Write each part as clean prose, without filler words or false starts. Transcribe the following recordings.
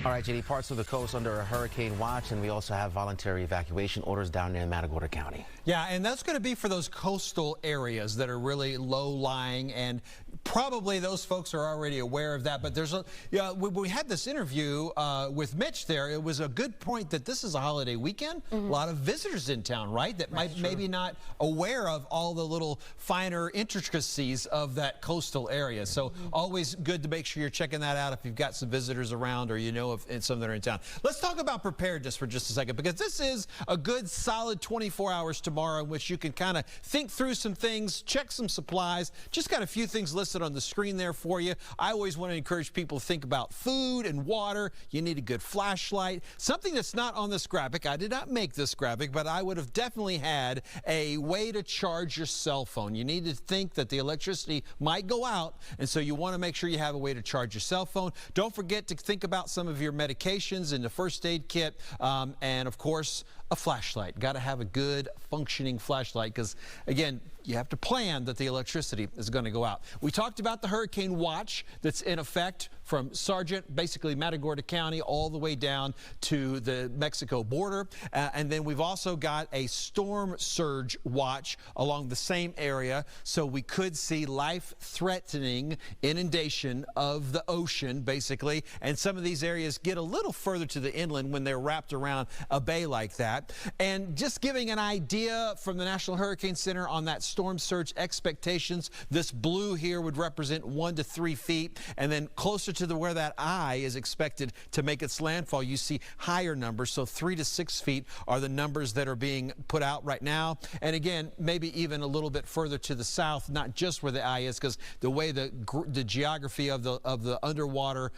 All right, JD, parts of the coast under a hurricane watch, and we also have voluntary evacuation orders down there in Matagorda County. Yeah, and that's going to be for those coastal areas that are really low-lying, and probably those folks are already aware of that. But there's when we had this interview with Mitch there, it was a good point that this is a holiday weekend. A lot of visitors in town, right, that might maybe not aware of all the little finer intricacies of that coastal area. So always good to make sure you're checking that out if you've got some visitors around or you know of some that are in town. Let's talk about preparedness for just a second, because this is a good solid 24 hours tomorrow in which you can kind of think through some things, check some supplies. Just got a few things listed on the screen there for you. I always want to encourage people to think about food and water. You need a good flashlight. Something that's not on this graphic, I did not make this graphic, but I would have definitely had a way to charge your cell phone. You need to think that the electricity might go out, and so you want to make sure you have a way to charge your cell phone. Don't forget to think about some of your medications in the first aid kit, and of course a flashlight. Got to have a good functioning flashlight, because again, you have to plan that the electricity is going to go out. We talked about the hurricane watch that's in effect from Sargent, basically Matagorda County, all the way down to the Mexico border. And then we've also got a storm surge watch along the same area. So we could see life-threatening inundation of the ocean, basically. And some of these areas get a little further to the inland when they're wrapped around a bay like that. And just giving an idea from the National Hurricane Center on that storm surge expectations, this blue here would represent 1 to 3 feet, and then closer to where that eye is expected to make its landfall, you see higher numbers. So 3 to 6 feet are the numbers that are being put out right now. And again, maybe even a little bit further to the south, not just where the eye is, because the way the geography of the underwater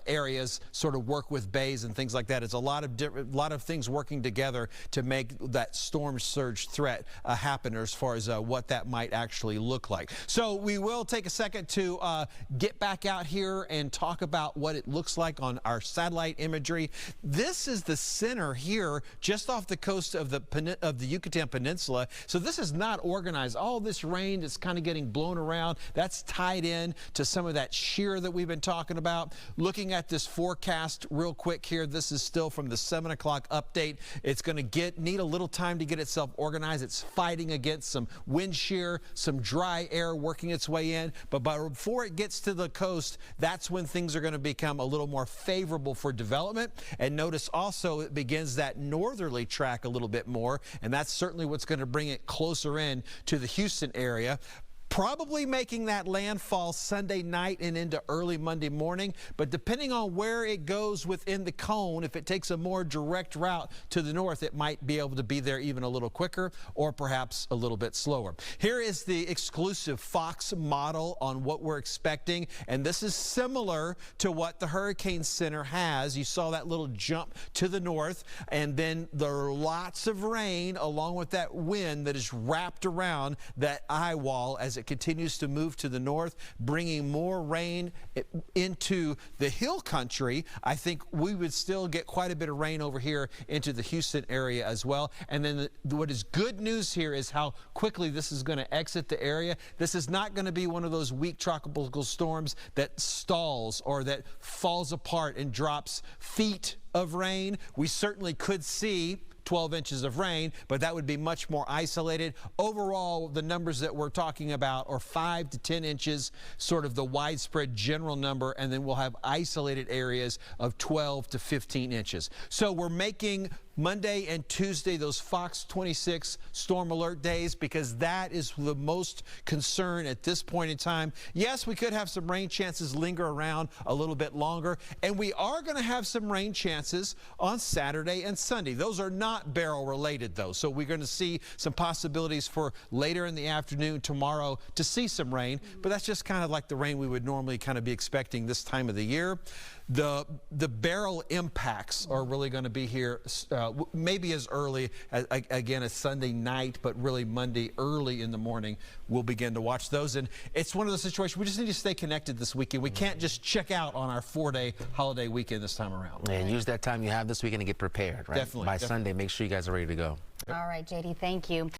areas sort of work with bays and things like that. It's a lot of things working together to make that storm surge threat happen, as far as what that might actually look like. So we will take a second to get back out here and talk about what it looks like on our satellite imagery. This is the center here, just off the coast of the Yucatan Peninsula. So this is not organized. All this rain that's kind of getting blown around, that's tied in to some of that shear that we've been talking about. Looking at this forecast real quick here, this is still from the 7 o'clock update. It's going to need a little time to get itself organized. It's fighting against some wind shear, some dry air working its way in, but before it gets to the coast, that's when things are going to become a little more favorable for development. And notice also it begins that northerly track a little bit more, and that's certainly what's going to bring it closer in to the Houston area. Probably making that landfall Sunday night and into early Monday morning, but depending on where it goes within the cone, if it takes a more direct route to the north, it might be able to be there even a little quicker, or perhaps a little bit slower. Here is the exclusive Fox model on what we're expecting, and this is similar to what the Hurricane Center has. You saw that little jump to the north, and then there are lots of rain along with that wind that is wrapped around that eye wall as it continues to move to the north, bringing more rain into the hill country. I think we would still get quite a bit of rain over here into the Houston area as well. And then what is good news here is how quickly this is going to exit the area. This is not going to be one of those weak tropical storms that stalls or that falls apart and drops feet of rain. We certainly could see 12 inches of rain, but that would be much more isolated. Overall, the numbers that we're talking about are 5 to 10 inches, sort of the widespread general number, and then we'll have isolated areas of 12 to 15 inches. So we're making Monday and Tuesday those Fox 26 storm alert days, because that is the most concern at this point in time. Yes, we could have some rain chances linger around a little bit longer, and we are going to have some rain chances on Saturday and Sunday. Those are not Beryl related though, so we're going to see some possibilities for later in the afternoon tomorrow to see some rain, but that's just kind of like the rain we would normally kind of be expecting this time of the year. The Beryl impacts are really going to be here maybe as early as, again, as Sunday night, but really Monday early in the morning we'll begin to watch those. And it's one of those situations we just need to stay connected this weekend. We can't just check out on our 4-day holiday weekend this time around. And use that time you have this weekend to get prepared, right? Definitely. By Sunday, make sure you guys are ready to go. All right, JD, thank you.